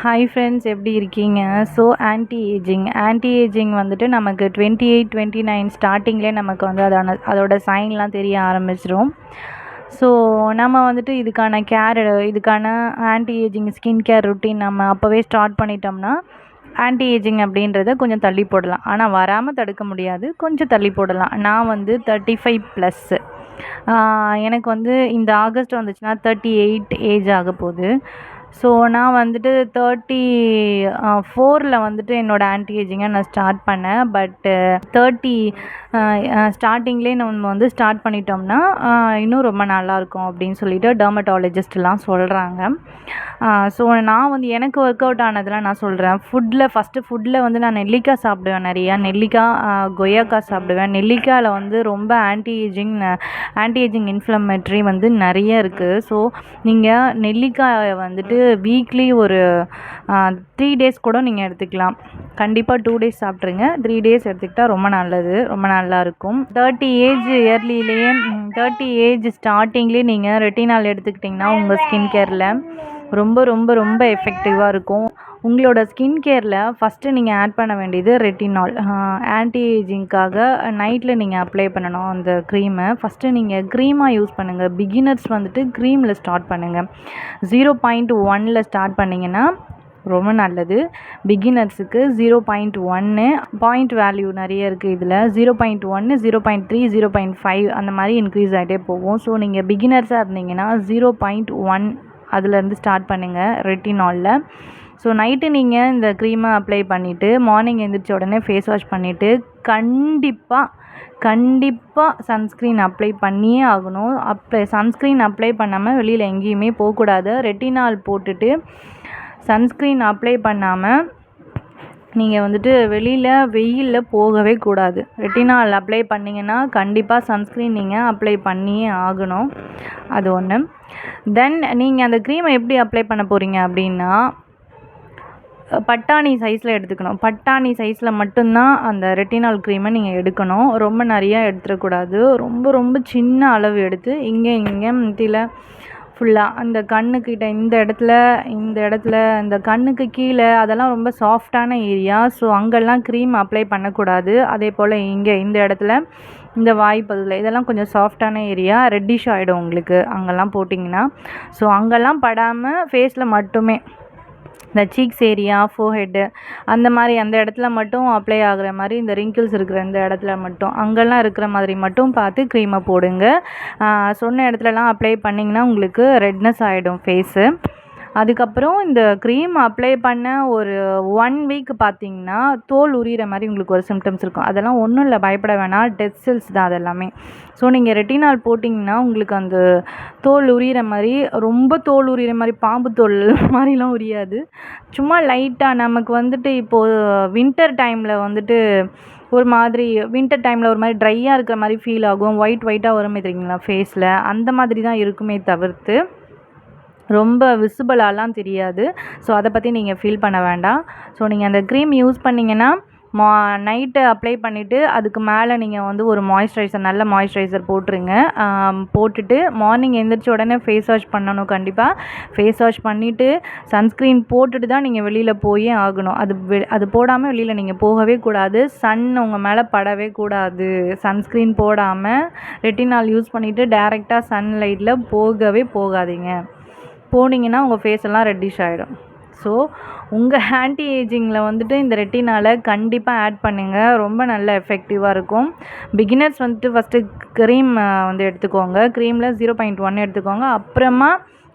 Hi friends, எப்படி இருக்கீங்க? So anti ageing வந்துட்டு நமக்கு 28, 29 ஸ்டார்டிங்லேயே நமக்கு வந்து அதோட சைன்லாம் தெரிய ஆரம்பிச்சிரும். ஸோ நம்ம வந்துட்டு இதுக்கான anti ageing skin care routine நம்ம அப்போவே ஸ்டார்ட் பண்ணிட்டோம்னா ஆன்டி ஏஜிங் அப்படின்றத கொஞ்சம் தள்ளி போடலாம். ஆனால் வராமல் தடுக்க முடியாது, கொஞ்சம் தள்ளி போடலாம். நான் வந்து 35+. எனக்கு வந்து இந்த ஆகஸ்ட் வந்துச்சுன்னா 38 ஏஜ் ஆக போகுது. ஸோ நான் வந்துட்டு 34ல் வந்துட்டு என்னோடய ஆன்டி ஏஜிங்கை நான் ஸ்டார்ட் பண்ணேன். பட்டு 30 ஸ்டார்டிங்லேயே நம்ம வந்து ஸ்டார்ட் பண்ணிட்டோம்னா இன்னும் ரொம்ப நல்லாயிருக்கும் அப்படின்னு சொல்லிட்டு டெர்மட்டாலஜிஸ்ட்லாம் சொல்கிறாங்க. ஸோ நான் வந்து எனக்கு ஒர்க் அவுட் ஆனதெல்லாம் நான் சொல்கிறேன். ஃபுட்டில் வந்து நான் நெல்லிக்காய் சாப்பிடுவேன், நிறையா நெல்லிக்காய், கொய்யாக்காய் சாப்பிடுவேன். நெல்லிக்காயில் வந்து ரொம்ப ஆன்டி ஏஜிங் இன்ஃப்ளமேட்ரி வந்து நிறைய இருக்குது. ஸோ நீங்கள் நெல்லிக்காயை வந்துட்டு வீக்லி ஒரு 3 டேஸ் கூட நீங்கள் எடுத்துக்கலாம். கண்டிப்பாக 2 டேஸ் சாப்பிட்ருங்க, 3 டேஸ் எடுத்துக்கிட்டால் ரொம்ப நல்லது, ரொம்ப நல்லாயிருக்கும். 30 ஏஜ் ஸ்டார்டிங்லேயே நீங்கள் ரெட்டினால் எடுத்துக்கிட்டிங்கன்னா உங்கள் ஸ்கின் கேரில் ரொம்ப ரொம்ப ரொம்ப எஃபெக்டிவாக இருக்கும். உங்களோட ஸ்கின் கேரில் ஃபஸ்ட்டு நீங்கள் ஆட் பண்ண வேண்டியது ரெட்டினால். ஆன்டி ஏஜிங்க்காக நைட்டில் நீங்கள் அப்ளை பண்ணணும் அந்த க்ரீமை. ஃபஸ்ட்டு நீங்கள் க்ரீமாக யூஸ் பண்ணுங்கள். பிகினர்ஸ் வந்துட்டு க்ரீமில் ஸ்டார்ட் பண்ணுங்கள். 0.1ல் ஸ்டார்ட் பண்ணிங்கன்னா ரொம்ப நல்லது. பிகினர்ஸுக்கு 0.1 பாயிண்ட் வேல்யூ நிறைய இருக்குது இதில். 0.1, 0.3, 0.5 அந்த மாதிரி இன்க்ரீஸ் ஆகிட்டே போகும். ஸோ நீங்கள் பிகினர்ஸாக இருந்தீங்கன்னா 0.1 அதுலேருந்து ஸ்டார்ட் பண்ணுங்கள் ரெட்டினாலில். ஸோ நைட்டு நீங்கள் இந்த க்ரீமை அப்ளை பண்ணிவிட்டு மார்னிங் எழுந்திரிச்ச உடனே ஃபேஸ் வாஷ் பண்ணிவிட்டு கண்டிப்பாக சன்ஸ்க்ரீன் அப்ளை பண்ணியே ஆகணும். சன்ஸ்க்ரீன் அப்ளை பண்ணாமல் வெளியில் எங்கேயுமே போகக்கூடாது. ரெட்டினால் போட்டுட்டு சன்ஸ்க்ரீன் அப்ளை பண்ணாமல் நீங்கள் வந்துட்டு வெயிலில் போகவே கூடாது. ரெட்டினால் அப்ளை பண்ணிங்கன்னா கண்டிப்பாக சன்ஸ்க்ரீன் நீங்கள் அப்ளை பண்ணியே ஆகணும். அது ஒன்று. தென் நீங்கள் அந்த க்ரீமை எப்படி அப்ளை பண்ண போகிறீங்க அப்படின்னா, பட்டாணி சைஸில் எடுத்துக்கணும். பட்டாணி சைஸில் மட்டும்தான் அந்த ரெட்டினால் க்ரீமை நீங்கள் எடுக்கணும். ரொம்ப நிறையா எடுத்துடக்கூடாது. ரொம்ப ரொம்ப சின்ன அளவு எடுத்து இங்கே மத்தியில் ஃபுல்லாக அந்த கண்ணுக்கிட்ட இந்த இடத்துல இந்த கண்ணுக்கு கீழே அதெல்லாம் ரொம்ப சாஃப்டான ஏரியா. ஸோ அங்கெல்லாம் க்ரீம் அப்ளை பண்ணக்கூடாது. அதே போல் இந்த இடத்துல இந்த வாய்ப்பகுதியில் இதெல்லாம் கொஞ்சம் சாஃப்டான ஏரியா, ரெட்டிஷ் ஆகிடும் உங்களுக்கு அங்கெல்லாம் போட்டிங்கன்னா. ஸோ அங்கெல்லாம் படாமல் ஃபேஸில் மட்டுமே இந்த சீக்ஸ் ஏரியா, ஃபோர்ஹெட்டு அந்த இடத்துல மட்டும் அப்ளை ஆகிற மாதிரி, இந்த ரிங்கிள்ஸ் இருக்கிற இந்த இடத்துல மட்டும் அங்கெல்லாம் இருக்கிற மாதிரி மட்டும் பார்த்து க்ரீமை போடுங்க. சொன்ன இடத்துலலாம் அப்ளை பண்ணிங்கன்னா உங்களுக்கு ரெட்னஸ் ஆகிடும் ஃபேஸு. அதுக்கப்புறம் இந்த க்ரீம் அப்ளை பண்ண ஒரு 1 வீக் பார்த்தீங்கன்னா தோல் உரிகிற மாதிரி உங்களுக்கு ஒரு சிம்டம்ஸ் இருக்கும். அதெல்லாம் ஒன்றும் இல்லை, பயப்பட வேணாம், டெட் செல்ஸ் தான் அதெல்லாமே. ஸோ நீங்கள் ரெட்டினால் போட்டிங்கன்னா உங்களுக்கு அந்த தோல் உரிகிற மாதிரி, ரொம்ப தோல் உரிகிற மாதிரி பாம்பு தோல் மாதிரிலாம் உரியாது. சும்மா லைட்டாக நமக்கு வந்துட்டு இப்போது வின்டர் டைமில் வந்துட்டு ஒரு மாதிரி ட்ரையாக இருக்கிற மாதிரி ஃபீல் ஆகும். ஒயிட்டாக வருமே தெரியுங்களா ஃபேஸில், அந்த மாதிரி தான் இருக்குமே தவிர்த்து ரொம்ப விசிபிளாலாம் தெரியாது. ஸோ அதை பற்றி நீங்கள் ஃபீல் பண்ண வேண்டாம். ஸோ நீங்கள் அந்த க்ரீம் யூஸ் பண்ணிங்கன்னா நைட்டு அப்ளை பண்ணிவிட்டு அதுக்கு மேலே நீங்கள் வந்து ஒரு நல்ல மாய்ஸ்சரைசர் போட்டுருங்க. போட்டுட்டு மார்னிங் எழுந்திரிச்ச உடனே ஃபேஸ் வாஷ் பண்ணணும். கண்டிப்பாக ஃபேஸ் வாஷ் பண்ணிவிட்டு சன்ஸ்க்ரீன் போட்டுட்டு தான் நீங்கள் வெளியில் போயே ஆகணும். அது போடாமல் வெளியில் நீங்கள் போகவே கூடாது. சன் உங்கள் மேலே படவே கூடாது. சன்ஸ்க்ரீன் போடாமல் ரெட்டினால் யூஸ் பண்ணிவிட்டு டைரெக்டாக சன்லைட்டில் போகவே போகாதீங்க. போனீங்கன்னா உங்கள் ஃபேஸ் எல்லாம் ரெட்டிஷ் ஆகிடும். ஸோ உங்கள் ஆன்டி ஏஜிங்கில் வந்துட்டு இந்த ரெட்டினாலை கண்டிப்பாக ஆட் பண்ணுங்கள். ரொம்ப நல்ல எஃபெக்டிவாக இருக்கும். பிகினர்ஸ் வந்துட்டு ஃபஸ்ட்டு க்ரீம் வந்து எடுத்துக்கோங்க. க்ரீமில் 0.1 எடுத்துக்கோங்க. அப்புறமா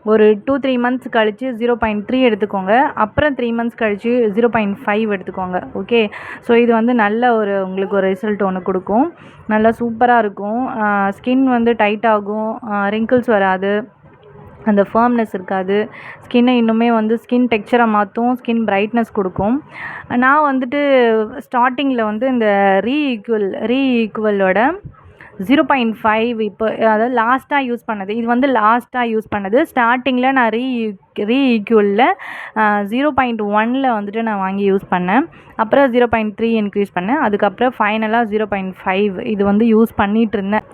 ஒரு 2-3 மந்த்ஸ் கழித்து 0.3 எடுத்துக்கோங்க. அப்புறம் 3 மந்த்ஸ் கழித்து 0.5 எடுத்துக்கோங்க. ஓகே. ஸோ இது வந்து நல்ல உங்களுக்கு ஒரு ரிசல்ட் ஒன்று கொடுக்கும். நல்லா சூப்பராக இருக்கும். ஸ்கின் வந்து டைட் ஆகும், ரிங்கிள்ஸ் வராது, அந்த ஃபர்ம்னஸ் இருக்காது. ஸ்கின்னை இன்னுமே வந்து ஸ்கின் டெக்ஸ்சரை மாற்றும், ஸ்கின் பிரைட்னஸ் கொடுக்கும். நான் வந்துட்டு ஸ்டார்டிங்கில் வந்து இந்த ரீஈக்குவலோட 0.5 இப்போ அதாவது லாஸ்ட்டாக யூஸ் பண்ணது, இது வந்து லாஸ்ட்டாக யூஸ் பண்ணது. ஸ்டார்டிங்கில் நான் ரீஈக்குவலில் 0.1ல் வந்துட்டு நான் வாங்கி யூஸ் பண்ணேன். அப்புறம் 0.3 இன்க்ரீஸ் பண்ணேன். அதுக்கப்புறம் ஃபைனலாக 0.5 இது வந்து யூஸ் பண்ணிகிட்டு இருந்தேன்.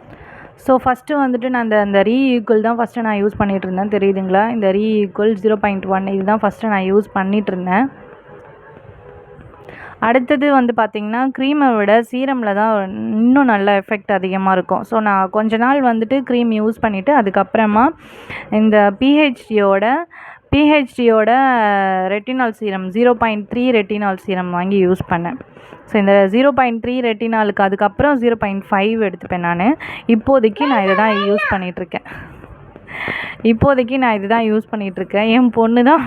ஸோ ஃபஸ்ட்டு வந்துட்டு நான் அந்த ரீஈக்குவல் தான் ஃபஸ்ட்டு நான் யூஸ் பண்ணிகிட்ருந்தேன், தெரியுதுங்களா? இந்த ரீஈக்குவல் 0.1 இதுதான் ஃபஸ்ட்டு நான் யூஸ் பண்ணிகிட்ருந்தேன். அடுத்தது வந்து பார்த்திங்கன்னா க்ரீமை விட சீரமில் தான் இன்னும் நல்ல எஃபெக்ட் அதிகமாக இருக்கும். ஸோ நான் கொஞ்ச நாள் வந்துட்டு க்ரீம் யூஸ் பண்ணிவிட்டு அதுக்கப்புறமா இந்த பிஹெச்டியோட ரெட்டினால் சீரம் 0.3 ரெட்டினால் சீரம் வாங்கி யூஸ் பண்ணேன். ஸோ இந்த 0.3 ரெட்டினாலுக்கு அதுக்கப்புறம் 0.5 எடுத்துப்பேன் நான். இப்போதைக்கு நான் இதை தான் யூஸ் பண்ணிகிட்ருக்கேன். என் பொண்ணு தான்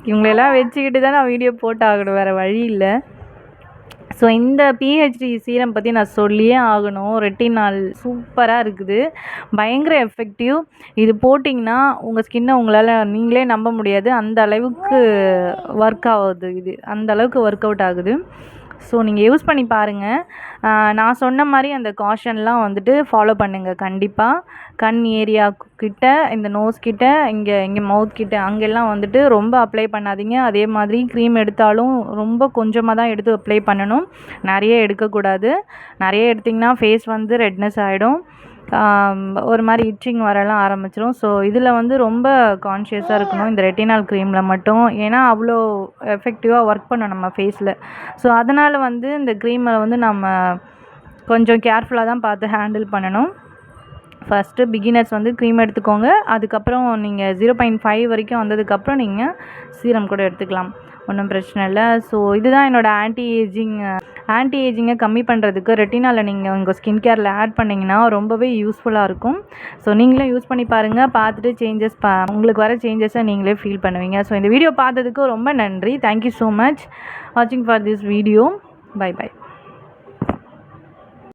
இவங்களெல்லாம் வச்சுக்கிட்டு தான் நான் வீடியோ போட்டாகணும், வேறு வழி இல்லை. ஸோ இந்த பிஹெச்டி சீரம் பற்றி நான் சொல்லியே ஆகணும். ரெட்டினால் சூப்பராக இருக்குது, பயங்கர எஃபெக்டிவ். இது போட்டிங்கன்னா உங்கள் ஸ்கின்னை நீங்களே நம்ப முடியாது, அந்த அளவுக்கு ஒர்க் ஆகுது. அந்த அளவுக்கு ஒர்க் அவுட் ஆகுது. ஸோ நீங்கள் யூஸ் பண்ணி பாருங்கள். நான் சொன்ன மாதிரி அந்த காஷன்லாம் வந்துட்டு ஃபாலோ பண்ணுங்கள் கண்டிப்பாக. கண் ஏரியா கிட்ட, இந்த நோஸ் கிட்ட, இங்கே மவுத் கிட்ட அங்கெல்லாம் வந்துட்டு ரொம்ப அப்ளை பண்ணாதீங்க. அதே மாதிரி க்ரீம் எடுத்தாலும் ரொம்ப கொஞ்சமாக தான் எடுத்து அப்ளை பண்ணணும், நிறைய எடுக்கக்கூடாது. நிறைய எடுத்திங்கன்னா ஃபேஸ் வந்து ரெட்னஸ் ஆகிடும், ஒரு மாதிரி இச்சிங் வரலாம் ஆரம்பிச்சிடும். ஸோ இதில் வந்து ரொம்ப கான்ஷியஸாக இருக்கணும் இந்த ரெட்டினால் க்ரீமில் மட்டும், ஏன்னா அவ்வளோ எஃபெக்டிவாக ஒர்க் பண்ணும் நம்ம ஃபேஸில். ஸோ அதனால் வந்து இந்த க்ரீமை வந்து நம்ம கொஞ்சம் கேர்ஃபுல்லாக தான் பார்த்து ஹேண்டில் பண்ணணும். ஃபஸ்ட்டு பிகினர்ஸ் வந்து க்ரீம் எடுத்துக்கோங்க, அதுக்கப்புறம் நீங்கள் 0.5 வரைக்கும் வந்ததுக்கப்புறம் நீங்கள் சீரம் கூட எடுத்துக்கலாம், ஒன்றும் பிரச்சனை இல்லை. ஸோ இதுதான் என்னோடய ஆன்டி ஏஜிங்கை கம்மி பண்ணுறதுக்கு ரெட்டினாலில் நீங்கள் உங்கள் ஸ்கின் கேரில் ஆட் பண்ணிங்கன்னா ரொம்பவே யூஸ்ஃபுல்லாக இருக்கும். ஸோ நீங்களே யூஸ் பண்ணி பாருங்கள், பார்த்துட்டு உங்களுக்கு வர சேஞ்சஸை நீங்களே ஃபீல் பண்ணுவீங்க. ஸோ இந்த வீடியோ பார்த்ததுக்கு ரொம்ப நன்றி. தேங்க்யூ ஸோ மச் வாட்சிங் ஃபார் திஸ் வீடியோ. பை.